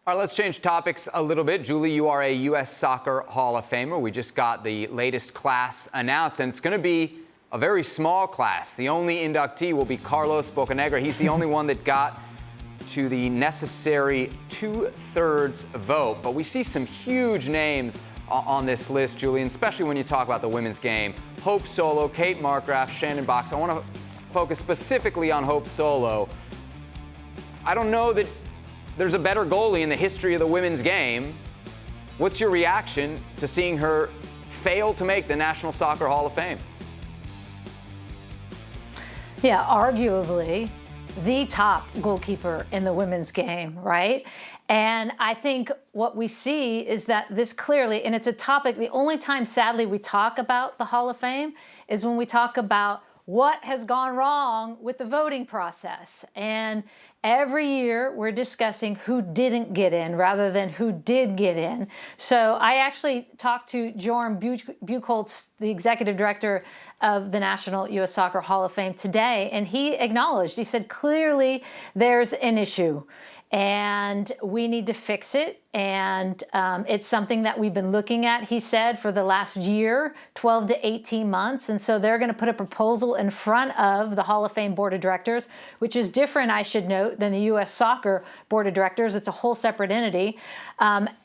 All right, let's change topics a little bit. Julie, you are a U.S. Soccer Hall of Famer. We just got the latest class announced, and it's going to be a very small class. The only inductee will be Carlos Bocanegra. He's the only one that got to the necessary 2/3 vote. But we see some huge names on this list, Julian, especially when you talk about the women's game. Hope Solo, Kate Markgraf, Shannon Box. I want to focus specifically on Hope Solo. I don't know that there's a better goalie in the history of the women's game. What's your reaction to seeing her fail to make the National Soccer Hall of Fame? Yeah, arguably the top goalkeeper in the women's game, right? And I think what we see is that this clearly, and it's a topic, the only time sadly we talk about the Hall of Fame is when we talk about what has gone wrong with the voting process. And every year we're discussing who didn't get in rather than who did get in. So I actually talked to Jorn Buchholz, the executive director of the National U.S. Soccer Hall of Fame today, and he acknowledged, he said, clearly there's an issue and we need to fix it. And it's something that we've been looking at, he said, for the last year, 12 to 18 months. And so they're going to put a proposal in front of the Hall of Fame Board of Directors, which is different, I should note, than the U.S. Soccer Board of Directors. It's a whole separate entity,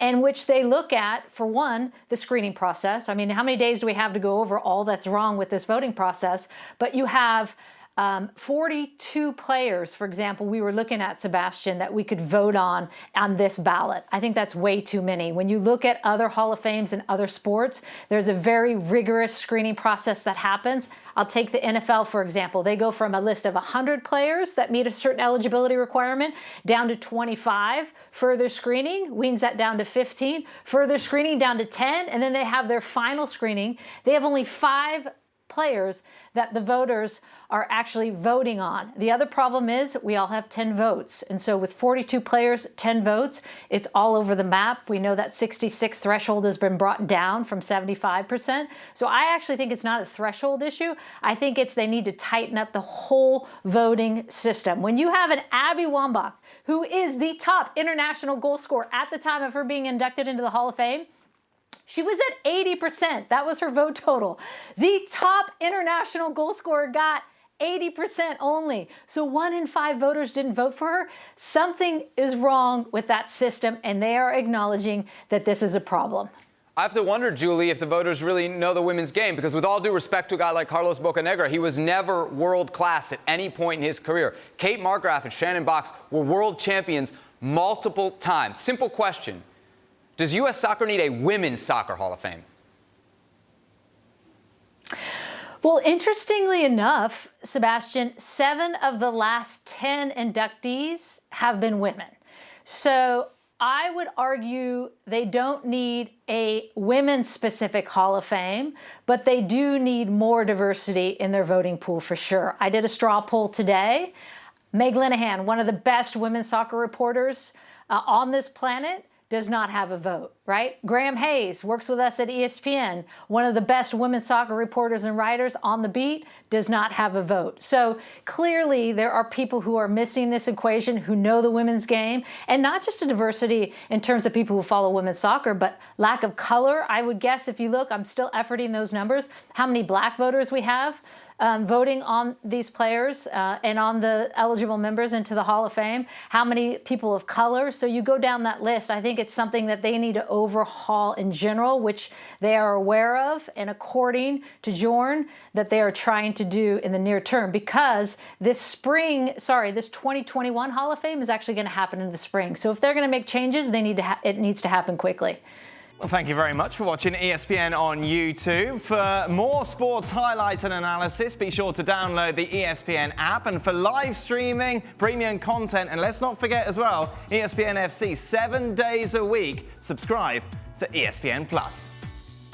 in which they look at, for one, the screening process. I mean, how many days do we have to go over all that's wrong with this voting process? But you have 42 players, for example, we were looking at, Sebastian, that we could vote on this ballot. I think that's way too many. When you look at other Hall of Fames in other sports, there's a very rigorous screening process that happens. I'll take the NFL, for example. They go from a list of 100 players that meet a certain eligibility requirement down to 25. Further screening weans that down to 15. Further screening down to 10. And then they have their final screening. They have only 5 players that the voters are actually voting on. The other problem is we all have 10 votes. And so with 42 players, 10 votes, it's all over the map. We know that 66 threshold has been brought down from 75%. So I actually think it's not a threshold issue. I think it's they need to tighten up the whole voting system. When you have an Abby Wambach, who is the top international goal scorer at the time of her being inducted into the Hall of Fame, she was at 80%. That was her vote total. The top international goal scorer got 80% only. So 1 in 5 voters didn't vote for her. Something is wrong with that system, and they are acknowledging that this is a problem. I have to wonder, Julie, if the voters really know the women's game, because with all due respect to a guy like Carlos Bocanegra, he was never world class at any point in his career. Kate Markgraf and Shannon Box were world champions multiple times. Simple question. Does U.S. soccer need a women's soccer Hall of Fame? Well, interestingly enough, Sebastian, 7 of the last 10 inductees have been women. So I would argue they don't need a women's-specific Hall of Fame, but they do need more diversity in their voting pool for sure. I did a straw poll today. Meg Linehan, one of the best women's soccer reporters on this planet, does not have a vote, right? Graham Hayes works with us at ESPN, one of the best women's soccer reporters and writers on the beat, does not have a vote. So clearly there are people who are missing this equation, who know the women's game, and not just a diversity in terms of people who follow women's soccer, but lack of color. I would guess if you look, I'm still efforting those numbers, how many black voters we have voting on these players and on the eligible members into the Hall of Fame, how many people of color. So you go down that list. I think it's something that they need to overhaul in general, which they are aware of, and according to Jorn, that they are trying to do in the near term, because this 2021 Hall of Fame is actually going to happen in the spring. So if they're going to make changes, they need to it needs to happen quickly. Well, thank you very much for watching ESPN on YouTube. For more sports highlights and analysis, be sure to download the ESPN app. And for live streaming, premium content, and let's not forget as well, ESPN FC 7 days a week. Subscribe to ESPN+.